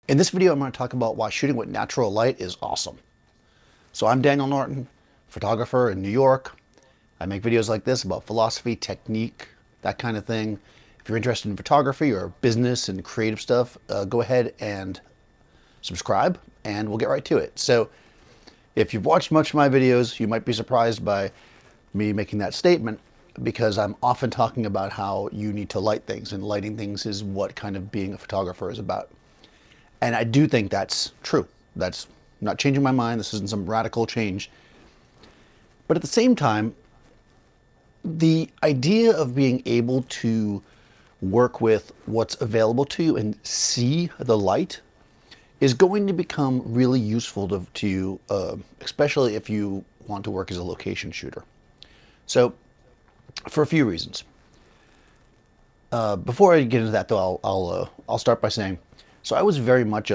In this video, I'm going to talk about why shooting with natural light is awesome. So I'm Daniel Norton, photographer in New York. I make videos like this about philosophy, technique, that kind of thing. If you're interested in photography or business and creative stuff, go ahead and subscribe and we'll get right to it. So if you've watched much of my videos, you might be surprised by me making that statement because I'm often talking about how you need to light things, and lighting things is what kind of being a photographer is about. And I do think that's true. That's not changing my mind. This isn't some radical change. But at the same time, the idea of being able to work with what's available to you and see the light is going to become really useful to you, especially if you want to work as a location shooter. So, for a few reasons. Before I get into that, though, I'll start by saying, so I was very much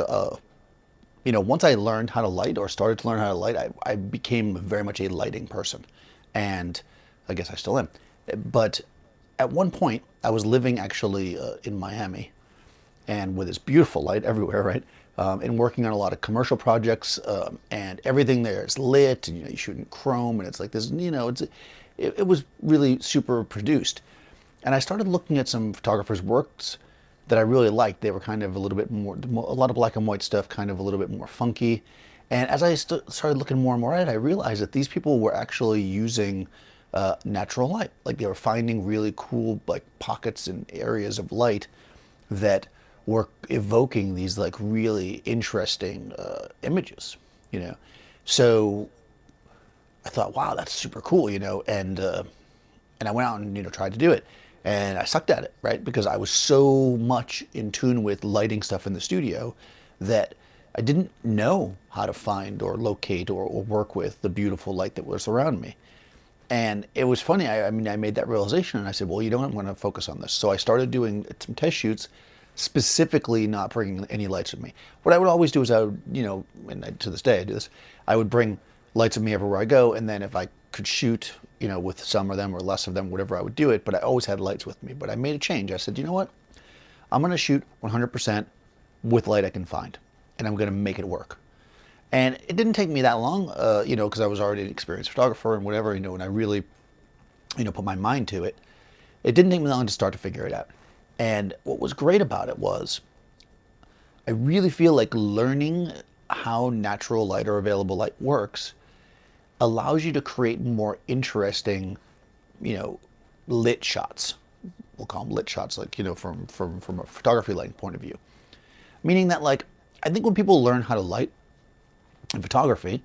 once I learned how to light or started to learn how to light, I became very much a lighting person, and I guess I still am. But at one point, I was living actually in Miami, and with this beautiful light everywhere, right? And working on a lot of commercial projects, and everything there is lit, and you shoot in chrome, and it's like this, it was really super produced. And I started looking at some photographers' works that I really liked. They were kind of a little bit more, a lot of black and white stuff, kind of a little bit more funky. And as I started looking more and more at it, I realized that these people were actually using natural light. Like they were finding really cool like pockets and areas of light that were evoking these like really interesting images, you know. So I thought, wow, that's super cool, and I went out and tried to do it. And I sucked at it, right? Because I was so much in tune with lighting stuff in the studio that I didn't know how to find or locate or work with the beautiful light that was around me. And it was funny. I made that realization and I said, well, I'm going to focus on this. So I started doing some test shoots, specifically not bringing any lights with me. What I would always do is I would, and to this day I do this, I would bring lights with me everywhere I go. And then if I could shoot, with some of them or less of them, whatever, I would do it. But I always had lights with me. But I made a change. I said, you know what? I'm going to shoot 100% with light I can find. And I'm going to make it work. And it didn't take me that long, because I was already an experienced photographer and whatever, and I really, put my mind to it. It didn't take me long to start to figure it out. And what was great about it was I really feel like learning how natural light or available light works allows you to create more interesting, lit shots. We'll call them lit shots, like, from a photography lighting point of view. Meaning that, like, I think when people learn how to light in photography,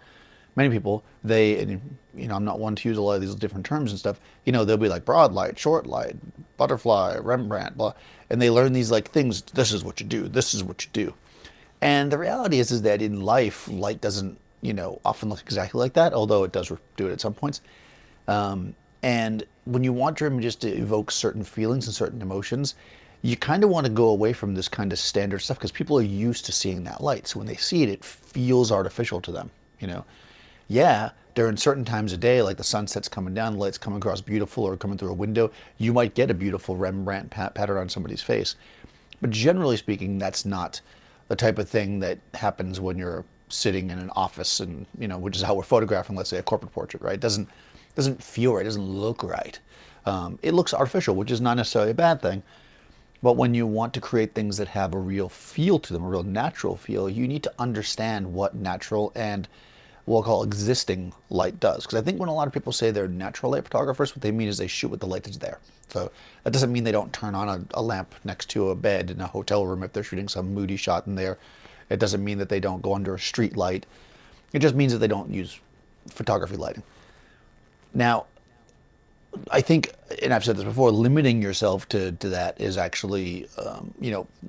many people, I'm not one to use a lot of these different terms and stuff, they'll be like broad light, short light, butterfly, Rembrandt, blah, and they learn these like things, this is what you do, this is what you do. And the reality is that in life, light doesn't, often look exactly like that, although it does do it at some points. And when you want your images to evoke certain feelings and certain emotions, you kind of want to go away from this kind of standard stuff because people are used to seeing that light. So when they see it, it feels artificial to them, Yeah, during certain times of day, like the sunset's coming down, the light's coming across beautiful or coming through a window, you might get a beautiful Rembrandt pattern on somebody's face. But generally speaking, that's not the type of thing that happens when you're sitting in an office and, which is how we're photographing, let's say, a corporate portrait, right? It doesn't feel right, it doesn't look right. It looks artificial, which is not necessarily a bad thing. But when you want to create things that have a real feel to them, a real natural feel, you need to understand what natural and what we'll call existing light does. Because I think when a lot of people say they're natural light photographers, what they mean is they shoot with the light that's there. So that doesn't mean they don't turn on a lamp next to a bed in a hotel room if they're shooting some moody shot in there. It doesn't mean that they don't go under a street light. It just means that they don't use photography lighting. Now, I think, and I've said this before, limiting yourself to that is actually,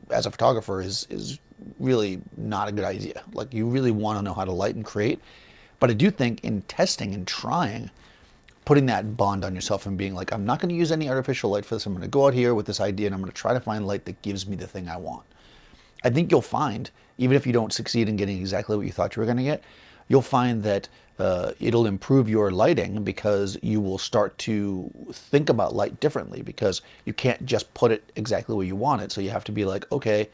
as a photographer is really not a good idea. Like, you really want to know how to light and create. But I do think in testing and trying, putting that bond on yourself and being like, I'm not going to use any artificial light for this. I'm going to go out here with this idea and I'm going to try to find light that gives me the thing I want. I think you'll find, even if you don't succeed in getting exactly what you thought you were going to get, you'll find that it'll improve your lighting because you will start to think about light differently because you can't just put it exactly where you want it. So you have to be like, okay,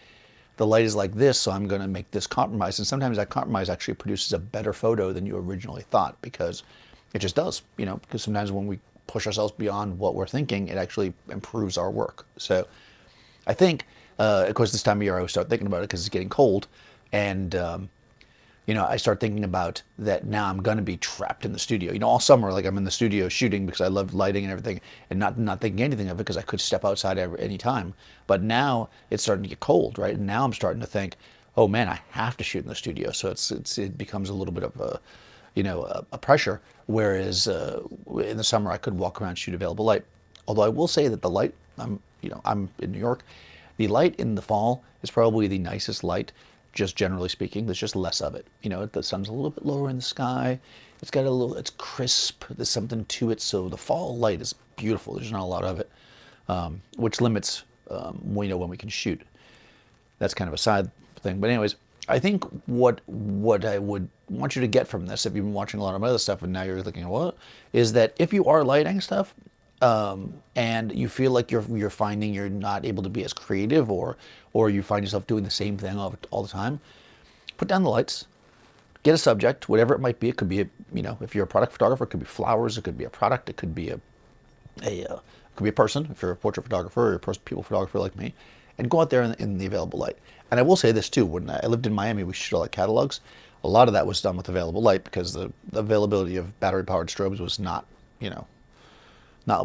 the light is like this, so I'm going to make this compromise. And sometimes that compromise actually produces a better photo than you originally thought, because it just does, because sometimes when we push ourselves beyond what we're thinking, it actually improves our work. So I think, of course, this time of year I always start thinking about it because it's getting cold. And, I start thinking about that now I'm going to be trapped in the studio. All summer, like I'm in the studio shooting because I love lighting and everything, and not thinking anything of it because I could step outside any time. But now it's starting to get cold, right? And now I'm starting to think, oh man, I have to shoot in the studio. So it becomes a little bit of a pressure. Whereas in the summer I could walk around, shoot available light. Although I will say that the light, I'm in New York, the light in the fall is probably the nicest light. Just generally speaking, there's just less of it. The sun's a little bit lower in the sky. It's crisp. There's something to it. So the fall light is beautiful. There's not a lot of it, which limits, when we can shoot. That's kind of a side thing. But anyways, I think what I would want you to get from this, if you've been watching a lot of my other stuff and now you're thinking, what, is that if you are lighting stuff, and you feel like you're finding you're not able to be as creative, or you find yourself doing the same thing all the time, put down the lights, get a subject, whatever it might be. It could be if you're a product photographer, it could be flowers, it could be a product, it could be it could be a person if you're a portrait photographer or a people photographer like me, and go out there in the available light. And I will say this too: when I lived in Miami, we shot a lot of catalogs. A lot of that was done with available light because the availability of battery-powered strobes was not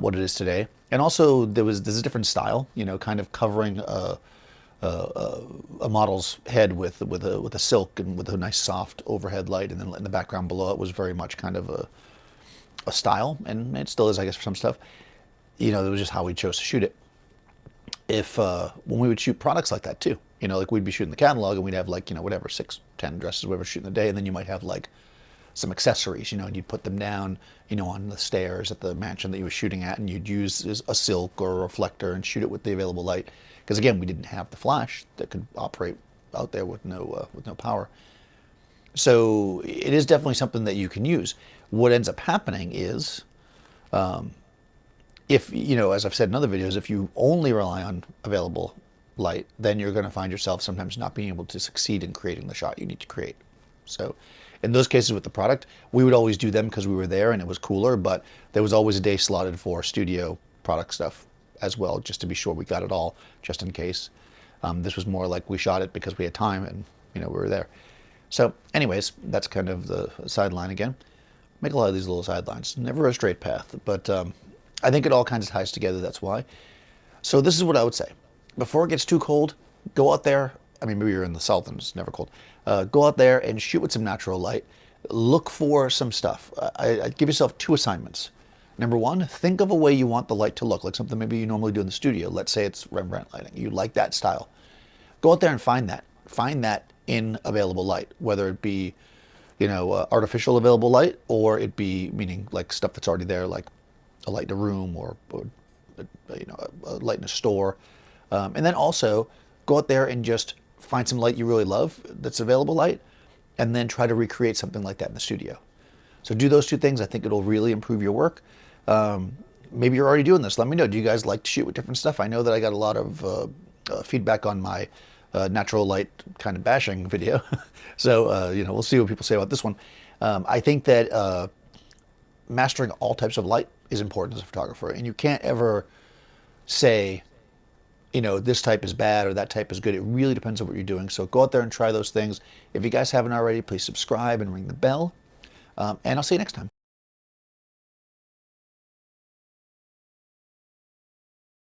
what it is today. And also there's a different style, kind of covering a model's head with a silk and with a nice soft overhead light, and then in the background below it was very much kind of a style, and it still is, I guess, for some stuff. It was just how we chose to shoot it. If when we would shoot products like that too, like we'd be shooting the catalog and we'd have like whatever 6, 10 dresses, whatever, shooting a day, and then you might have like some accessories, and you'd put them down, on the stairs at the mansion that you were shooting at, and you'd use a silk or a reflector and shoot it with the available light. Because again, we didn't have the flash that could operate out there with no power. So it is definitely something that you can use. What ends up happening is, if as I've said in other videos, if you only rely on available light, then you're going to find yourself sometimes not being able to succeed in creating the shot you need to create. So in those cases with the product, we would always do them because we were there and it was cooler, but there was always a day slotted for studio product stuff as well, just to be sure we got it all, just in case. This was more like we shot it because we had time and we were there. So anyways, that's kind of the sideline again. Make a lot of these little sidelines. Never a straight path, but I think it all kinds of ties together, that's why. So this is what I would say. Before it gets too cold, go out there. I mean, maybe you're in the south and it's never cold. Go out there and shoot with some natural light. Look for some stuff. I'd give yourself 2 assignments. Number 1, think of a way you want the light to look, like something maybe you normally do in the studio. Let's say it's Rembrandt lighting. You like that style. Go out there and find that. Find that in available light, whether it be, artificial available light, or it be, meaning like stuff that's already there, like a light in a room or a light in a store. And then also go out there and just find some light you really love that's available light, and then try to recreate something like that in the studio. So do those 2 things. I think it'll really improve your work. Maybe you're already doing this. Let me know. Do you guys like to shoot with different stuff? I know that I got a lot of feedback on my natural light kind of bashing video. So, we'll see what people say about this one. I think that mastering all types of light is important as a photographer, and you can't ever say, this type is bad or that type is good. It really depends on what you're doing. So go out there and try those things. If you guys haven't already, please subscribe and ring the bell. And I'll see you next time.